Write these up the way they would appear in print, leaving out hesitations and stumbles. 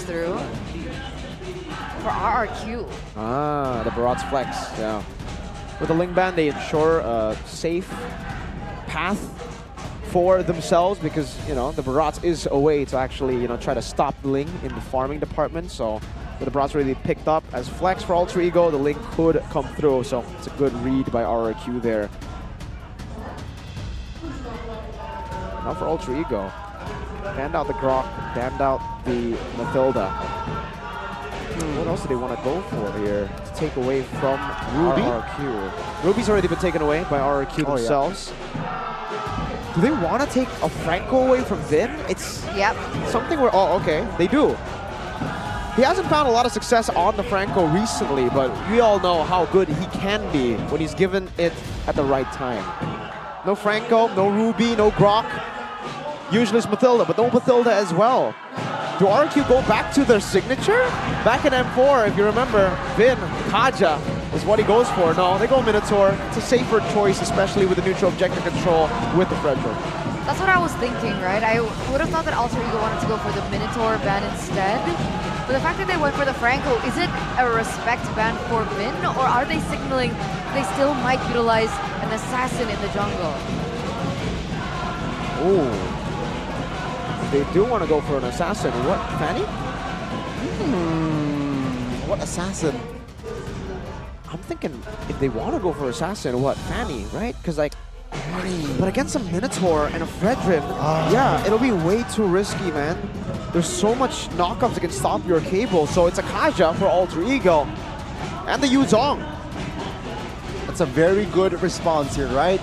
through for Rrq. Ah, the Barats flex, yeah. With the Ling Band, they ensure a safe path for themselves because, you know, the Barats is a way to actually, you know, try to stop the Ling in the farming department. So with the Barats really picked up as flex for Alter Ego, the Ling could come through. So it's a good read by Rrq there. Now for Alter Ego. Banned out the Grok, banned out the Mathilda. What else do they want to go for here to take away from Ruby? Rrq? Ruby's already been taken away by Rrq themselves. Do they want to take a Franco away from Vin? It's something where, oh, okay, they do. He hasn't found a lot of success on the Franco recently, but we all know how good he can be when he's given it at the right time. No Franco, no Ruby, no Grok. Usually it's Mathilda, but no Mathilda as well. Do Rrq go back to their signature? Back in M4, if you remember, Vin, Kaja is what he goes for. No, they go Minotaur. It's a safer choice, especially with the neutral objective control with the Frederick. That's what I was thinking, right? I would have thought that Alter Ego wanted to go for the Minotaur ban instead. But the fact that they went for the Franco, is it a respect ban for Vin, or are they signaling they still might utilize an assassin in the jungle? Ooh. They do want to go for an assassin. What, Fanny? What assassin? I'm thinking if they want to go for assassin, what, Fanny, right? Because like, but against a Minotaur and a Fredrin, yeah, it'll be way too risky, man. There's so much knockups that can stop your cable. So it's a Kaja for Alter Ego and the Yuzong. That's a very good response here, right?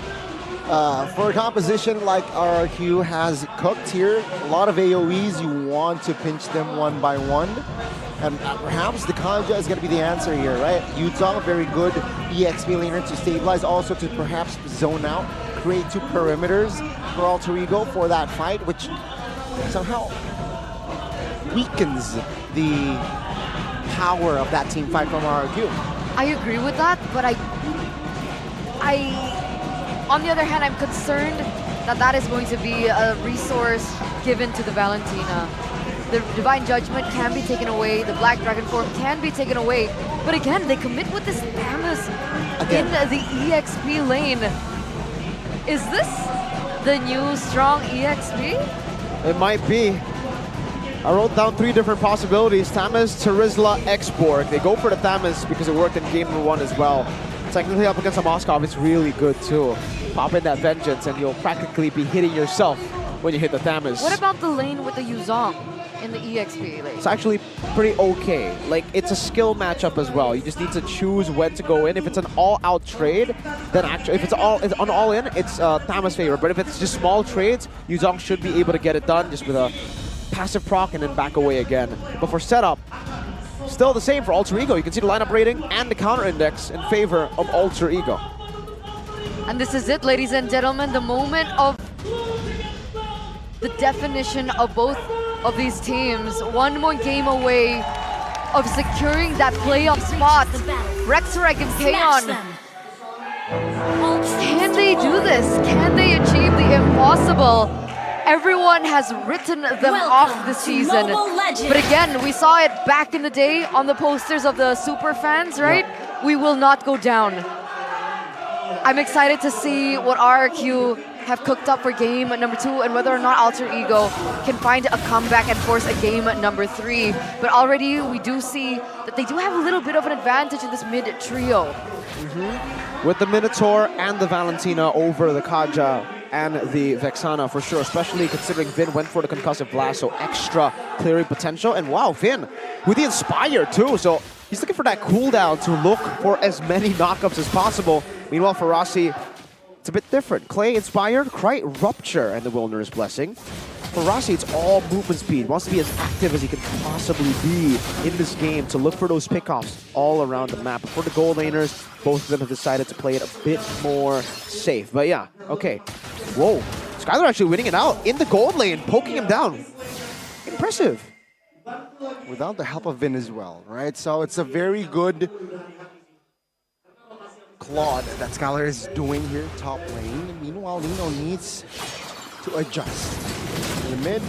For a composition like Rrq has cooked here, a lot of AoEs, you want to pinch them one by one. And perhaps the Kaja is going to be the answer here, right? Yuzong, very good EXP laner to stabilize, also to perhaps zone out, create two perimeters for Alter Ego for that fight, which somehow weakens the power of that team fight from Rrq. I agree with that, but on the other hand, I'm concerned that that is going to be a resource given to the Valentina. The Divine Judgment can be taken away, the Black Dragon form can be taken away, but again, they commit with this Thamus in the EXP lane. Is this the new strong EXP? It might be. I wrote down 3 different possibilities. Thamus, Terizla, X-Borg. They go for the Thamus because it worked in game number 1 as well. Technically up against a Moskov, it's really good too. Pop in that Vengeance and you'll practically be hitting yourself when you hit the Thamus. What about the lane with the Yuzong in the EXP lane? It's actually pretty okay. Like, it's a skill matchup as well. You just need to choose when to go in. If it's an all-out trade, then actually, if it's an all-in, it's Thamus' favor. But if it's just small trades, Yuzong should be able to get it done just with a passive proc and then back away again. But for setup, still the same for Alter Ego. You can see the lineup rating and the counter index in favor of Alter Ego. And this is it, ladies and gentlemen, the moment of the definition of both of these teams. One more game away of securing that playoff spot. Rrq and Kaon. Can they do this? Can they achieve the impossible? Everyone has written them off this season. But again, we saw it back in the day on the posters of the super fans, right? Yep. We will not go down. I'm excited to see what Rrq have cooked up for game number 2 and whether or not Alter Ego can find a comeback and force a game number 3. But already we do see that they do have a little bit of an advantage in this mid trio. With the Minotaur and the Valentina over the Kaja and the Vexana for sure, especially considering Vin went for the concussive blast, so extra clearing potential. And wow, Vin with the Inspire too, so he's looking for that cooldown to look for as many knockups as possible. Meanwhile, for Rossi, it's a bit different. Clay Inspired, Kite Rupture, and the Wilderness Blessing. For Rossi, it's all movement speed. Wants to be as active as he can possibly be in this game to look for those pickoffs all around the map. But for the gold laners, both of them have decided to play it a bit more safe. But yeah, okay. Whoa, Skylar actually winning it out in the gold lane, poking him down. Impressive. Without the help of Vin as well, right? So it's a very good Claude that Skylar is doing here top lane. Meanwhile, Nino needs to adjust. In the mid,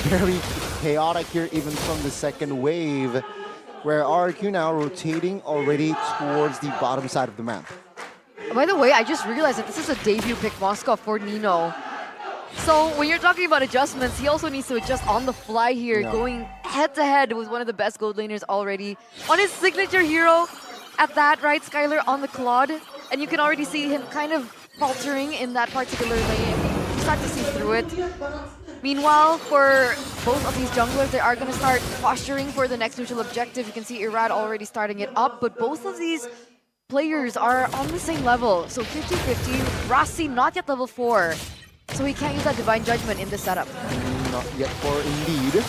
very chaotic here even from the second wave, where Rrq now rotating already towards the bottom side of the map. By the way, I just realized that this is a debut pick Moscow for Nino. So when you're talking about adjustments, he also needs to adjust on the fly here, Yeah. going head-to-head with one of the best gold laners already. On his signature hero, at that, right, Skylar on the Claude. And you can already see him kind of faltering in that particular lane. You start to see through it. Meanwhile, for both of these junglers, they are going to start posturing for the next neutral objective. You can see Irad already starting it up, but both of these players are on the same level. So 50-50, Rrq not yet level 4. So he can't use that Divine Judgment in this setup. Not yet for Indeed.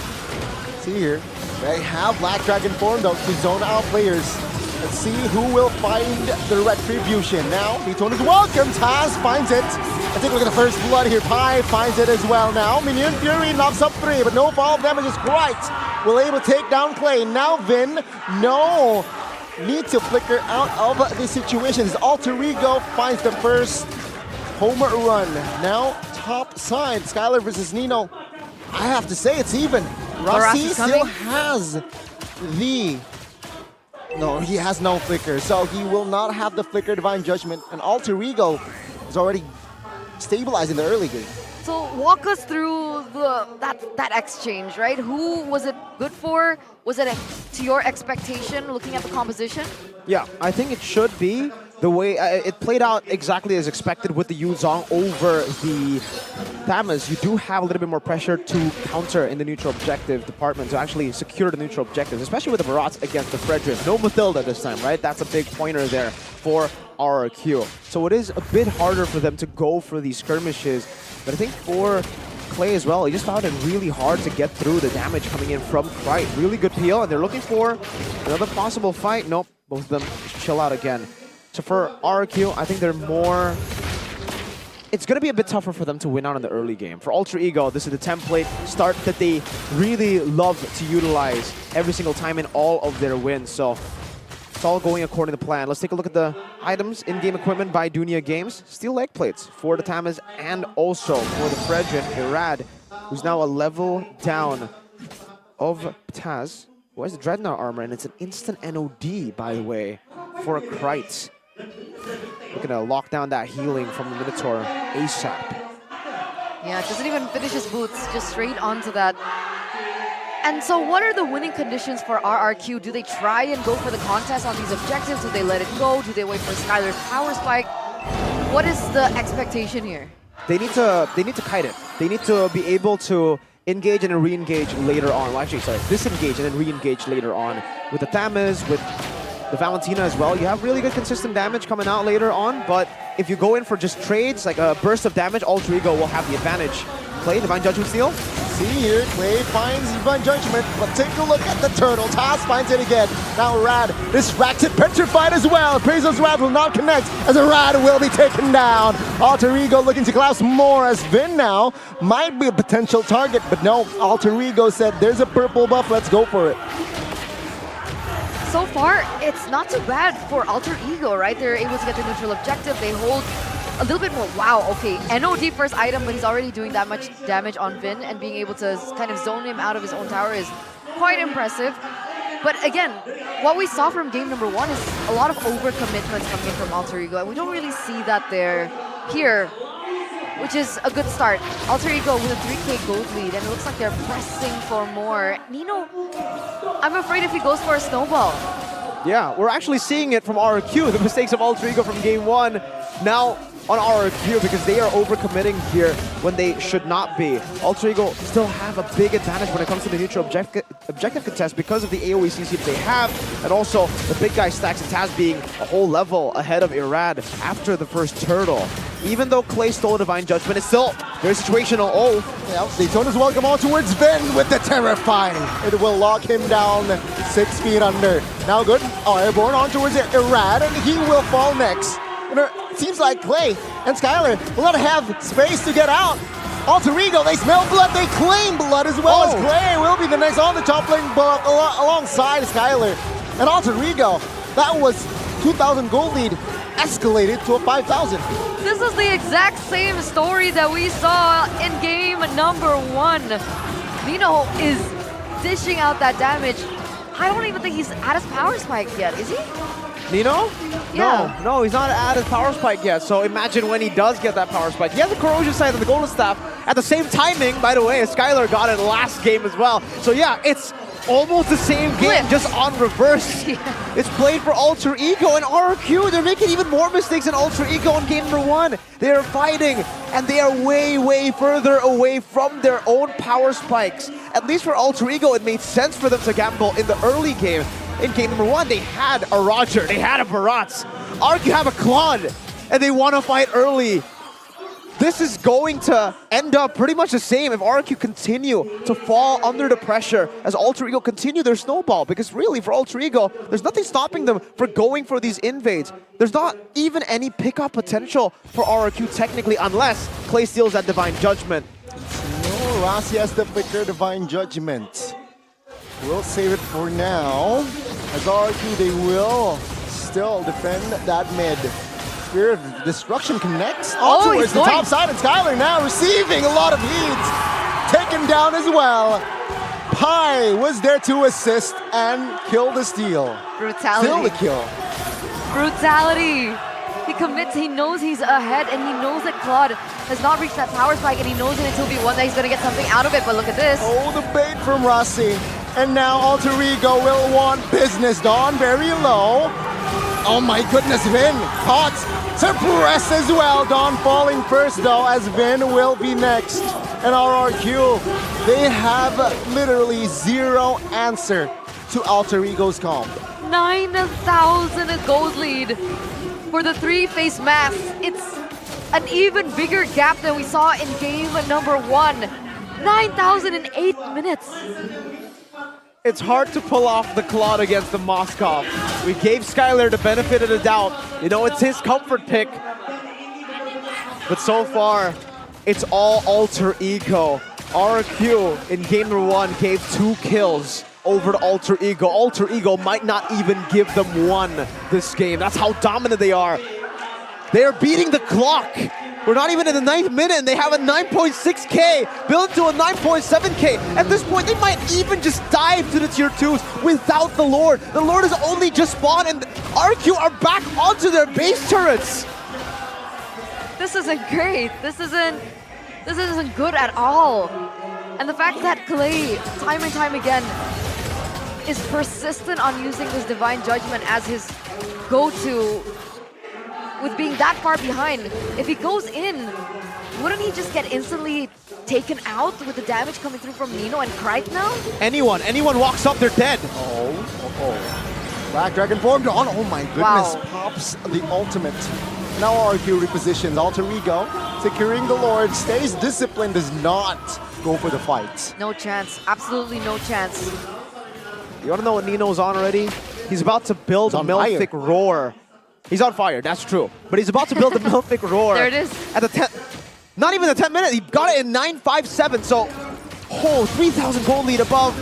See here, they have Black Dragon form though to zone out players. Let's see who will find the Retribution. Now, Beaton is welcome. Taz finds it. And take a look at the first blood here. Pi finds it as well now. Minion Fury knocks up 3, but no fall damage is quite. Will able to take down Clay. Now Vin, no. Need to flicker out of the situation. His Alter Ego finds the first home run. Now, top side, Skylar versus Nino. I have to say it's even. Rrq still has the... No, he has no flicker, so he will not have the flicker Divine Judgment. And Alter Ego is already stabilized in the early game. So walk us through that exchange, right? Who was it good for? Was it to your expectation, looking at the composition? Yeah, I think it should be. The way it played out exactly as expected with the Yuzong over the Thamas. You do have a little bit more pressure to counter in the neutral objective department to actually secure the neutral objectives, especially with the Barats against the Frederick. No Mathilda this time, right? That's a big pointer there for Rrq. So it is a bit harder for them to go for these skirmishes, but I think for Clay as well, he just found it really hard to get through the damage coming in from Krite. Really good peel, and they're looking for another possible fight. Nope, both of them chill out again. So for Rrq, I think they're more... It's going to be a bit tougher for them to win out in the early game. For Alter Ego, this is the template start that they really love to utilize every single time in all of their wins. So it's all going according to plan. Let's take a look at the items, in-game equipment by Dunia Games. Steel leg plates for the Tamas and also for the Fredrin, Irad, who's now a level down of Taz, who has the Dreadnought armor, and it's an instant NOD, by the way, for Krite. Looking to lock down that healing from the Minotaur ASAP. Yeah, doesn't even finish his boots, just straight onto that. And so what are the winning conditions for Rrq? Do they try and go for the contest on these objectives? Do they let it go? Do they wait for Skylar's power spike? What is the expectation here? They need to kite it. They need to be able to engage and then re-engage later on. Well, actually, sorry, disengage and then re-engage later on. With the Thamas, with the Valentina as well, you have really good consistent damage coming out later on, but if you go in for just trades, like a burst of damage, Alter Ego will have the advantage. Clay, Divine Judgment steal? See here, Clay finds Divine Judgment, but take a look at the turtle. Taz finds it again. Now Rad distracted, petrified as well. Prazo's Rad will not connect as a Rad will be taken down. Alter Ego looking to collapse more as Vin now might be a potential target, but no, Alter Ego said there's a purple buff, let's go for it. So far, it's not too bad for Alter Ego, right? They're able to get the neutral objective. They hold a little bit more. Wow, okay. NOD first item, but he's already doing that much damage on Vin, and being able to kind of zone him out of his own tower is quite impressive. But again, what we saw from game number 1 is a lot of overcommitments coming in from Alter Ego, and we don't really see that there here, which is a good start. Alter Ego with a 3k gold lead, and it looks like they're pressing for more. Nino, I'm afraid if he goes for a snowball. Yeah, we're actually seeing it from Rrq, the mistakes of Alter Ego from game 1. Now on Rrq, because they are overcommitting here when they should not be. Alter Ego still have a big advantage when it comes to the neutral objective contest because of the AoE CC that they have, and also the big guy stacks and Taz being a whole level ahead of Irad after the first turtle. Even though Clay stole Divine Judgment, it's still very situational. Oh, yeah, Daytona's welcome on towards Vin with the Terrifying. It will lock him down 6 feet under. Now good, airborne on towards Irad, and he will fall next. It seems like Clay and Skylar will not have space to get out. Alter Ego, they smell blood, they claim blood as well as Clay will be the next on the top lane alongside Skylar. And Alter Ego, that was 2,000 gold lead, escalated to a 5,000. This is the exact same story that we saw in game number 1. Nino is dishing out that damage. I don't even think he's at his power spike yet, is he? Nino? Yeah. No, he's not at his power spike yet. So imagine when he does get that power spike. He has the corrosion side and the golden staff at the same timing, by the way, as Skylar got it last game as well. So yeah, it's almost the same game, just on reverse. Yeah. It's played for Alter Ego and Rrq. They're making even more mistakes in Alter Ego in game number 1. They are fighting, and they are way, way further away from their own power spikes. At least for Alter Ego, it made sense for them to gamble in the early game. In game number 1, they had a Roger, they had a Barats. Rrq have a Claude, and they want to fight early. This is going to end up pretty much the same if Rrq continue to fall under the pressure as Alter Ego continue their snowball. Because really, for Alter Ego, there's nothing stopping them from going for these invades. There's not even any pickup potential for Rrq technically, unless Clay steals that Divine Judgment. No, Rossi has the quicker Divine Judgment. We'll save it for now. As Rrq, they will still defend that mid. Spirit of Destruction connects towards the top side, and Skylar now receiving a lot of heat. Taken down as well. Pi was there to assist and kill the steal. Brutality. Still the kill. Brutality. He commits, he knows he's ahead, and he knows that Claude has not reached that power spike, and he knows in a 2v1 that he's going to get something out of it, but look at this. Oh, the bait from Rossi. And now Alter Ego will want business. Dawn very low. Oh my goodness, Vin caught. Suppressed as well. Dawn falling first though, as Vin will be next. And Rrq, they have literally zero answer to Alter Ego's comp. 9,000 gold lead for the three-face mass. It's an even bigger gap than we saw in game number 1. 9,000 in 8 minutes. It's hard to pull off the Claude against the Moskov. We gave Skylar the benefit of the doubt. You know, it's his comfort pick. But so far, it's all Alter Ego. Rrq in game number 1 gave 2 kills over to Alter Ego. Alter Ego might not even give them 1 this game. That's how dominant they are. They are beating the clock. We're not even in the 9th minute, and they have a 9.6k built to a 9.7k. At this point, they might even just dive to the tier 2s without the Lord. The Lord has only just spawned, and Rrq are back onto their base turrets. This isn't great. This isn't good at all. And the fact that Clay, time and time again, is persistent on using this Divine Judgment as his go-to, with being that far behind. If he goes in, wouldn't he just get instantly taken out with the damage coming through from Nino and Krite now? Anyone walks up, they're dead. Black Dragon formed on. Oh my goodness, Wow. pops the ultimate. Now Rrq repositions. Alter Ego securing the Lord, stays disciplined, does not go for the fight. No chance. Absolutely no chance. You wanna know what Nino's on already? He's about to build a Melfic Roar. He's on fire, that's true. But he's about to build the Melfic Roar. There it is. At the not even the 10 minute, he got it in 9.57, so 3,000 gold lead above.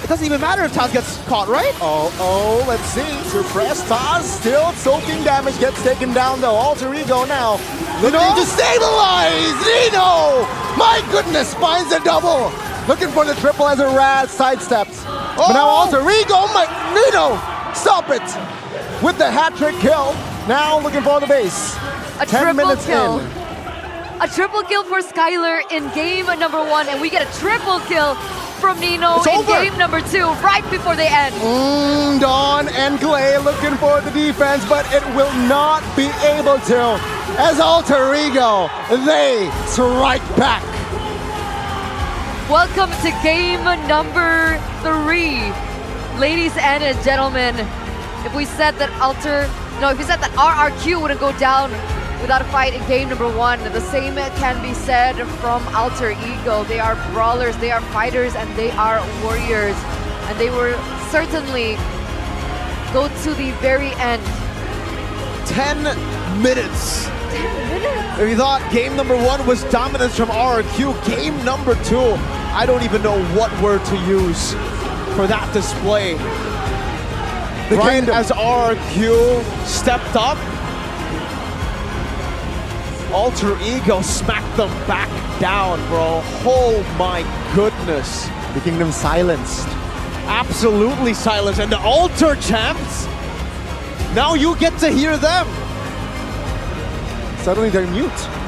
It doesn't even matter if Taz gets caught, right? Oh, let's see. Suppressed Taz, still soaking damage, gets taken down though. Alter Ego now looking to stabilize. Nino! My goodness, finds a double. Looking for the triple as a Raz sidesteps. But now Alter Ego, Nino! Stop it! With the hat-trick kill, now looking for the base. A 10 minutes kill. in. A triple kill for Skylar in game number 1, and we get a triple kill from Nino in game number 2, right before they end. Dawn and Clay looking for the defense, but it will not be able to. As Alter Ego, they strike back. Welcome to game number 3. Ladies and gentlemen, if we said that Rrq wouldn't go down without a fight in game number 1, the same can be said from Alter Ego. They are brawlers, they are fighters, and they are warriors. And they will certainly go to the very end. 10 minutes. 10 minutes? If you thought game number 1 was dominance from Rrq, game number 2, I don't even know what word to use for that display. Right as Rrq stepped up, Alter Ego smacked them back down, bro. Oh my goodness. The kingdom silenced. Absolutely silenced. And the Altar Champs, now you get to hear them. Suddenly they're mute.